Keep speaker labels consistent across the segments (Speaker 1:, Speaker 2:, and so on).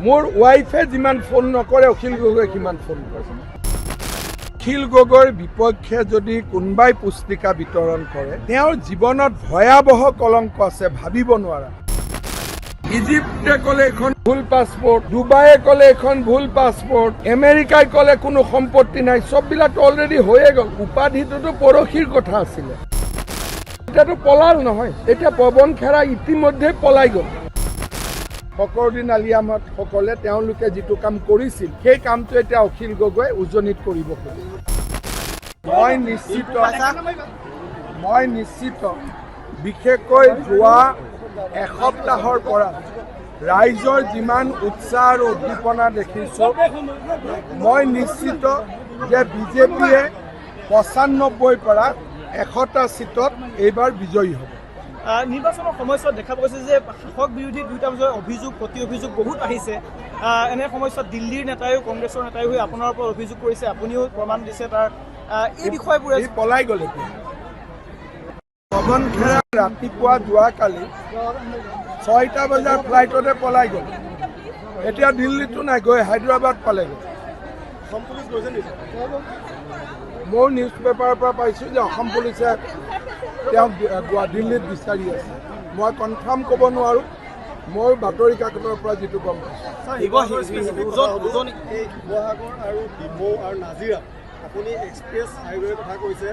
Speaker 1: মোৰ ৱাইফে যিমান ফোন নকৰে অখিল গগৈ সিমান ফোন কৰে। অখিল গগৈৰ বিপক্ষে যদি কোনোবাই পুস্তিকা বিতৰণ কৰে তেওঁৰ জীৱনত ভয়াৱহ কলংক আছে, ভাবিব নোৱাৰা। ইজিপ্তে ক'লে এখন ভুল পাছপোৰ্ট, ডুবাইয়ে ক'লে এখন ভুল পাছপোৰ্ট, আমেৰিকাই ক'লে কোনো সম্পত্তি নাই, চববিলাক অলৰেডি হৈয়ে গ'ল। উপাধিটোতো পৰহিৰ কথা আছিলে, এতিয়াতো পলাল নহয়। এতিয়া পৱন খেৰা ইতিমধ্যে পলাই গ'ল। ফখৰুদ্দিন আলি আহমদ সকলে তেওঁলোকে যিটো কাম কৰিছিল সেই কামটো এতিয়া অখিল গগৈ উজনিত কৰিব খোজে। মই নিশ্চিত বিশেষকৈ যোৱা এসপ্তাহৰ পৰা ৰাইজৰ যিমান উৎসাহ আৰু উদ্দীপনা দেখিছোঁ, মই নিশ্চিত যে বিজেপিয়ে ৯৫ৰ পৰা ১০০টা চিটত এইবাৰ বিজয়ী হ'ব।
Speaker 2: নিৰ্বাচনৰ সময়ছোৱাত দেখা গৈছে যে শাসক বিৰোধী দুয়োটা বছৰ অভিযোগ প্ৰতি অভিযোগ বহুত আহিছে। এনে সময়ছোৱাত দিল্লীৰ নেতাইও কংগ্ৰেছৰ নেতাইও আপোনাৰ ওপৰত অভিযোগ কৰিছে, আপুনিও প্ৰমাণ দিছে তাৰ। এই বিষয়বোৰে
Speaker 1: পলাই গ'ল। পৱন খেৰা ৰাতিপুৱা যোৱাকালি ৬টা বজাৰ ফ্লাইটতে পলাই গ'ল। এতিয়া দিল্লীতো নাই, গৈ হায়দৰাবাদ পালেগৈ। মোৰ নিউজ পেপাৰৰ পৰা পাইছোঁ যে অসম পুলিচে তেওঁক দিল্লীত বিচাৰি আছে। মই কনফাৰ্ম ক'ব নোৱাৰোঁ, মোৰ বাতৰি কাকতৰ পৰা যিটো গম পাইছোঁ।
Speaker 3: শিৱসাগৰ আৰু ডিমৌ আৰু নাজিৰা আপুনি এক্সপ্ৰেছ হাইৱেৰ কথা কৈছে,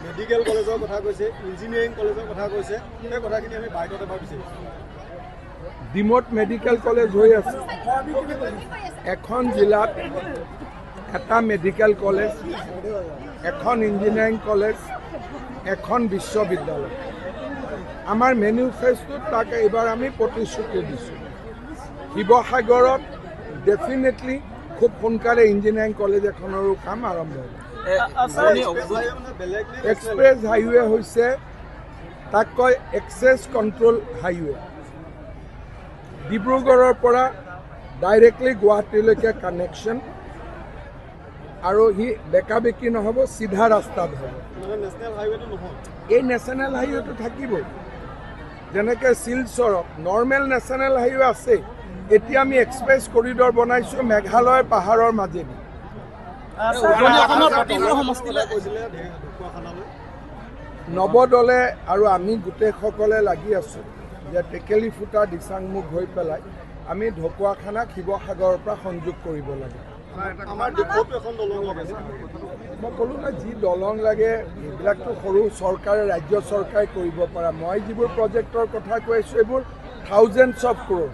Speaker 3: মেডিকেল কলেজৰ কথা কৈছে, ইঞ্জিনিয়াৰিং কলেজৰ কথা কৈছে, সেই কথাখিনি আমি বাইকতে এবাৰ বিচাৰিছোঁ।
Speaker 1: ডিমৌত মেডিকেল কলেজ হৈ আছে। এখন জিলাত এটা মেডিকেল কলেজ, এখন ইঞ্জিনিয়াৰিং কলেজ, এখন বিশ্ববিদ্যালয়। আমাৰ মেনিফেষ্টোত তাক এইবাৰ আমি প্ৰতিশ্ৰুতি দিছোঁ। শিৱসাগৰত ডেফিনেটলি খুব সোনকালে ইঞ্জিনিয়াৰিং কলেজ এখনৰো কাম আৰম্ভ হ'ব। এক্সপ্ৰেছ হাইৱে হৈছে তাক কয় এক্সেছ কণ্ট্ৰল হাইৱে। ডিব্ৰুগড়ৰ পৰা ডাইৰেক্টলি গুৱাহাটীলৈকে কানেকশ্যন, আৰু সি বেকা বেকি নহ'ব, চিধা ৰাস্তাত হ'ব। এই নেশ্যনেল হাইৱেটো থাকিবই। যেনেকৈ শিলচৰত নৰ্মেল নেশ্যনেল হাইৱে আছে, এতিয়া আমি এক্সপ্ৰেছ কৰিডৰ বনাইছোঁ মেঘালয় পাহাৰৰ মাজেদি। নৱদলে আৰু আমি গোটেইসকলে লাগি আছোঁ যে টেকেলি ফুটা দিচাংমুখ হৈ পেলাই আমি ঢকুৱাখানাক শিৱসাগৰৰ পৰা সংযোগ কৰিব লাগে। মই ক'লোঁ না, যি দলং লাগে এইবিলাকতো সৰু চৰকাৰে, ৰাজ্য চৰকাৰে কৰিব পৰা। মই যিবোৰ প্ৰজেক্টৰ কথা কৈ আছোঁ এইবোৰ থাউজেণ্ডছ অফ ক্ৰ'ৰ।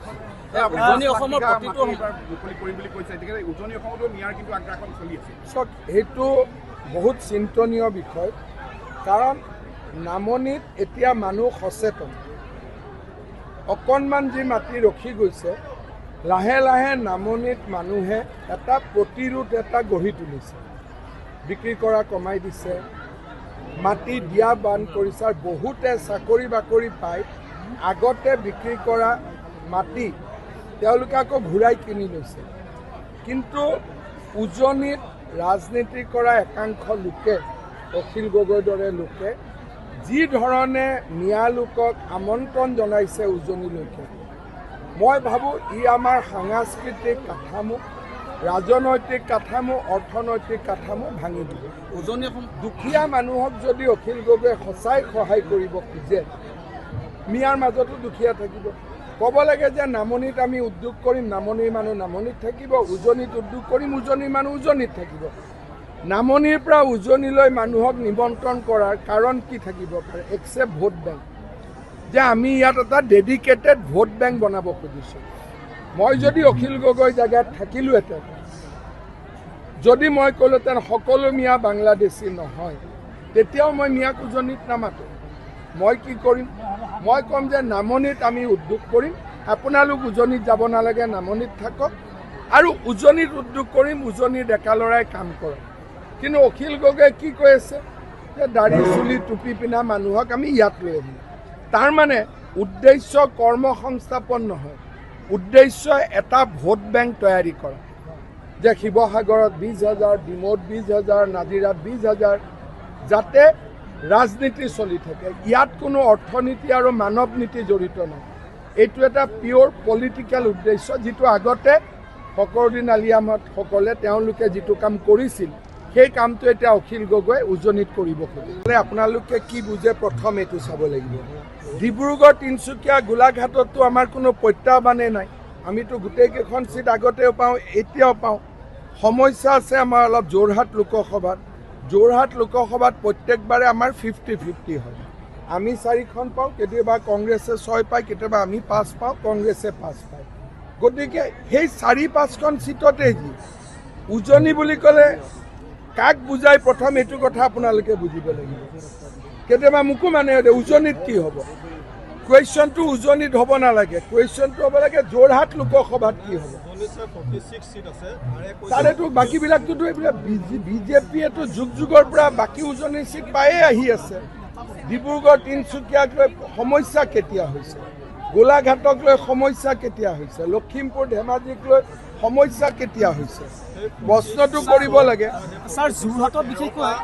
Speaker 1: সেইটো বহুত চিন্তনীয় বিষয়, কাৰণ নামনিত এতিয়া মানুহ সচেতন। অকণমান যি মাটি ৰখি গৈছে, লাহে লাহে নামনিত মানুহে এটা প্ৰতিৰোধ এটা গঢ়ি তুলিছে। বিক্ৰী কৰা কমাই দিছে, মাটি দিয়া বান কৰিছে, আৰু বহুতে চাকৰি বাকৰি পাই আগতে বিক্ৰী কৰা মাটি তেওঁলোকে আকৌ ঘূৰাই কিনি লৈছে। কিন্তু উজনিত ৰাজনীতি কৰা একাংশ লোকে, অখিল গগৈৰ দৰে লোকে যি ধৰণে মিয়া লোকক আমন্ত্ৰণ জনাইছে উজনিলৈকে, মই ভাবোঁ ই আমাৰ সাংস্কৃতিক কাঠামো, ৰাজনৈতিক কাঠামো, অৰ্থনৈতিক কাঠামো ভাঙি দিব। দুখীয়া মানুহক যদি অখিল গগৈয়ে সঁচাই সহায় কৰিব খোজে, মিয়াৰ মাজতো দুখীয়া থাকিব। ক'ব লাগে যে নামনিত আমি উদ্যোগ কৰিম, নামনিৰ মানুহ নামনিত থাকিব, উজনিত উদ্যোগ কৰিম, উজনিৰ মানুহ উজনিত থাকিব। নামনিৰ পৰা উজনিলৈ মানুহক নিমন্ত্ৰণ কৰাৰ কাৰণ কি থাকিব পাৰে? এক্সেপ্ট ভোট বেংক, যে আমি ইয়াত এটা ডেডিকেটেড ভোট বেংক বনাব খুজিছোঁ। মই যদি অখিল গগৈ জেগাত থাকিলোহেঁতেন, যদি মই ক'লোহেঁতেন সকলো মিয়া বাংলাদেশী নহয়, তেতিয়াও মই মিয়াক উজনিত নামাতোঁ। মই কি কৰিম? মই ক'ম যে নামনিত আমি উদ্যোগ কৰিম, আপোনালোক উজনিত যাব নালাগে, নামনিত থাকক, আৰু উজনিত উদ্যোগ কৰিম, উজনিৰ ডেকা ল'ৰাই কাম কৰক। কিন্তু অখিল গগৈয়ে কি কৈ আছে যে দাড়ি চুলি টুপি পিন্ধা মানুহক আমি ইয়াত লৈ আহিম। তাৰমানে উদ্দেশ্য কৰ্ম সংস্থাপন নহয়, উদ্দেশ্য এটা ভোট বেংক তৈয়াৰী কৰা, যে শিৱসাগৰত ২০,০০০, ডিমৌত ২০,০০০, নাজিৰাত ২০,০০০, যাতে ৰাজনীতি চলি থাকে। ইয়াত কোনো অৰ্থনীতি আৰু মানৱ নীতি জড়িত নাই। এইটো এটা পিয়'ৰ পলিটিকেল উদ্দেশ্য, যিটো আগতে ফখৰুদ্দিন আলি আহমদসকলে তেওঁলোকে যিটো কাম কৰিছিল, সেই কামটো এতিয়া অখিল গগৈয়ে উজনিত কৰিব খোজে। আপোনালোকে কি বুজে প্ৰথম এইটো চাব লাগিব। ডিব্ৰুগড়, তিনিচুকীয়া, গোলাঘাটততো আমাৰ কোনো প্ৰত্যাহ্বানেই নাই। আমিতো গোটেইকেইখন চিট আগতেও পাওঁ, এতিয়াও পাওঁ। সমস্যা আছে আমাৰ অলপ যোৰহাট লোকসভাত। যোৰহাট লোকসভাত প্ৰত্যেকবাৰে আমাৰ 50-50 হয়। আমি 4খন পাওঁ, কেতিয়াবা কংগ্ৰেছে 6 পায়, কেতিয়াবা আমি 5 পাওঁ, কংগ্ৰেছে 5 পায়। গতিকে সেই 4-5খন চিটতে যি উজনি বুলি ক'লে কাক বুজাই প্ৰথম এইটো কথা আপোনালোকে বুজিব লাগিব। কেতিয়াবা মোকো মানে উজনিত কি হ'ব, কুৱেশ্যনটো উজনিত হ'ব নালাগে, কুৱেশ্যনটো হ'ব লাগে যোৰহাট লোকসভাত কি হ'ব। তাৰেতো বাকীবিলাকটোতো এইবিলাক বিজেপিয়েতো যুগ যুগৰ পৰা বাকী উজনিৰ চিট পায়ে আহি আছে। ডিব্ৰুগড়, তিনিচুকীয়াক লৈ সমস্যা কেতিয়া হৈছে, গোলাঘাটক লৈ সমস্যা কেতিয়া হৈছে, লখিমপুৰ, ধেমাজিক লৈ সমস্যা কেতিয়া হৈছে, প্ৰশ্নটো কৰিব লাগে।
Speaker 2: ছাৰ, যোৰহাটত বিশেষকৈ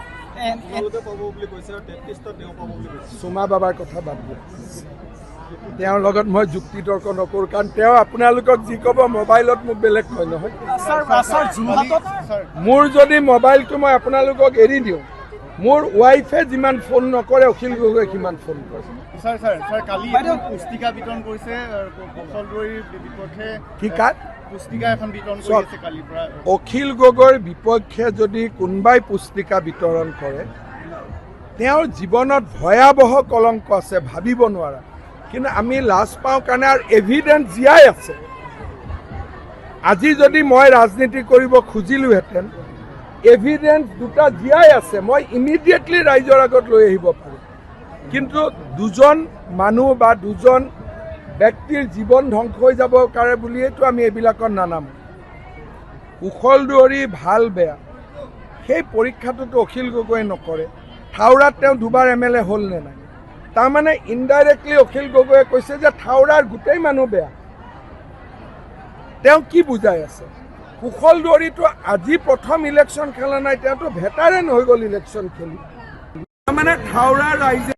Speaker 1: চুমা বাবাৰ কথা বাদ দিয়া, তেওঁৰ লগত মই যুক্তি তৰ্ক নকৰোঁ, কাৰণ তেওঁ আপোনালোকক যি ক'ব মোবাইলত মোক বেলেগ কয় নহয়। মোৰ যদি মোবাইলটো মই আপোনালোকক এৰি দিওঁ, মোৰ ৱাইফে যিমান ফোন নকৰে অখিল গগৈয়ে সিমান ফোন কৰে।
Speaker 3: কালি পুস্তিকা বিতৰণ কৰিছে বিপক্ষে,
Speaker 1: কি কাক
Speaker 3: পুস্তিকা এখন বিতৰণ কৰিছে কালিৰ পৰা।
Speaker 1: অখিল গগৈৰ বিপক্ষে যদি কোনোবাই পুস্তিকা বিতৰণ কৰে, তেওঁৰ জীৱনত ভয়াৱহ কলংক আছে, ভাবিব নোৱাৰা। কিন্তু আমি লাজ পাওঁ কাৰণে আৰু এভিডেন্স জীয়াই আছে। আজি যদি মই ৰাজনীতি কৰিব খুজিলোহেঁতেন, এভিডেন্স দুটা জীয়াই আছে, মই ইমিডিয়েটলি ৰাইজৰ আগত লৈ আহিব পাৰোঁ। কিন্তু দুজন মানুহ বা দুজন ব্যক্তিৰ জীৱন ধ্বংস হৈ যাব পাৰে বুলিয়েতো আমি এইবিলাকত নানামো। কুশল দুৱৰী ভাল বেয়া সেই পৰীক্ষাটোতো অখিল গগৈয়ে নকৰে। থাউৰাত তেওঁ দুবাৰ MLA হ'ল নে নাই? তাৰমানে ইনডাইৰেক্টলি অখিল গগৈয়ে কৈছে যে থাউৰাৰ গোটেই মানুহ বেয়া। তেওঁ কি বুজাই আছে? কুশল দুৱৰীটো আজি প্ৰথম ইলেকশ্যন খেলা নাই, তেওঁতো ভেটাৰেন হৈ গ'ল ইলেকশ্যন খেলি। তাৰমানে থাউৰাৰ ৰাইজে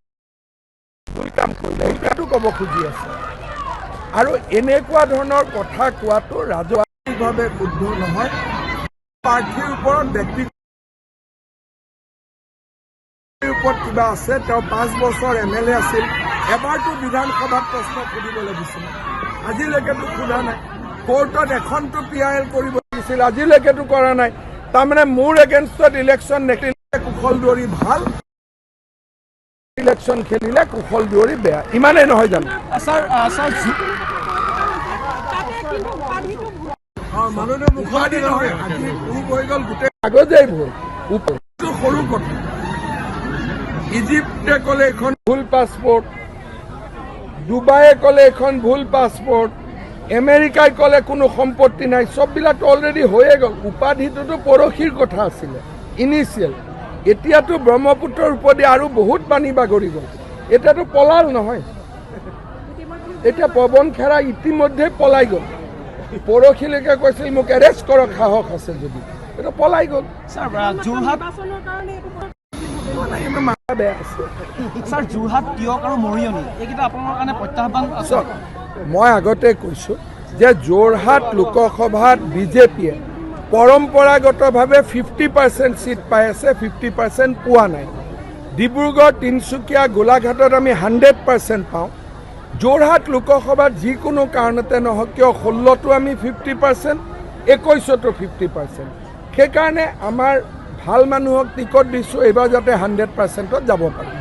Speaker 1: ভুল কাম কৰিলে এইটো ক'ব খুজি আছে। আৰু এনেকুৱা ধৰণৰ কথা কোৱাটো ৰাজহুৱাভাৱে শুদ্ধ নহয়। প্ৰাৰ্থীৰ ওপৰত ব্যক্তিগত ওপৰত কিবা আছে, তেওঁ 5 বছৰ MLA আছিল, এবাৰতো বিধানসভাত প্ৰশ্ন সুধিব লাগিছিল, আজিলৈকেতো সোধা নাই। কোৰ্টত এখনতো PIL কৰিব লাগিছিল, আজিলৈকেতো কৰা নাই। তাৰমানে মোৰ এগেইনষ্টত ইলেকশ্যন নেখেলিলে কুশল দুৱৰী ভাল, ইলেকশ্যন খেলিলে কুশল দুৱৰী বেয়া, ইমানেই নহয় জানো? মাননীয় মুখাৰ্জী নহয়, আজি ভুল হৈ গ'ল, গোটেই কাগজেই ভুল, ওপৰটো সৰু কথা। ইজিপ্তে ক'লে এখন ভুল পাছপোৰ্ট, ডুবাইয়ে ক'লে এখন ভুল পাছপোৰ্ট, আমেৰিকাই ক'লে কোনো সম্পত্তি নাই, চববিলাক অলৰেডি হৈয়ে গ'ল। উপাধিটোতো পৰহিৰ কথা আছিলে ইনিচিয়েল, এতিয়াতো ব্ৰহ্মপুত্ৰৰ ওপৰেদি আৰু বহুত পানী বাগৰি গ'ল। এতিয়াতো পলাল নহয়, এতিয়া পৱন খেৰা ইতিমধ্যে পলাই গ'ল। পৰহিলৈকে কৈছিল মোক এৰেষ্ট কৰক সাহস আছে যদি, এইটো পলাই গ'ল। মাথা বেয়া আছে।
Speaker 2: ছাৰ, যোৰহাট, টিয়ক আৰু মৰিয়নি এইকেইটা আপোনাৰ কাৰণে প্ৰত্যাহ্বান আছে।
Speaker 1: মই আগতে কৈছোঁ যে যোৰহাট লোকসভাত বিজেপিয়ে পৰম্পৰাগতভাৱে 50% চিট পাই আছে, 50% পোৱা নাই। ডিব্ৰুগড়, তিনিচুকীয়া, গোলাঘাটত আমি 100% পাওঁ। যোৰহাট লোকসভাত যিকোনো কাৰণতে নহওক কিয় 16টো আমি 50%, 21টো 50%। সেইকাৰণে আমাৰ ভাল মানুহক টিকট দিছোঁ, এইবাৰ যাতে 100%ত যাব পাৰে।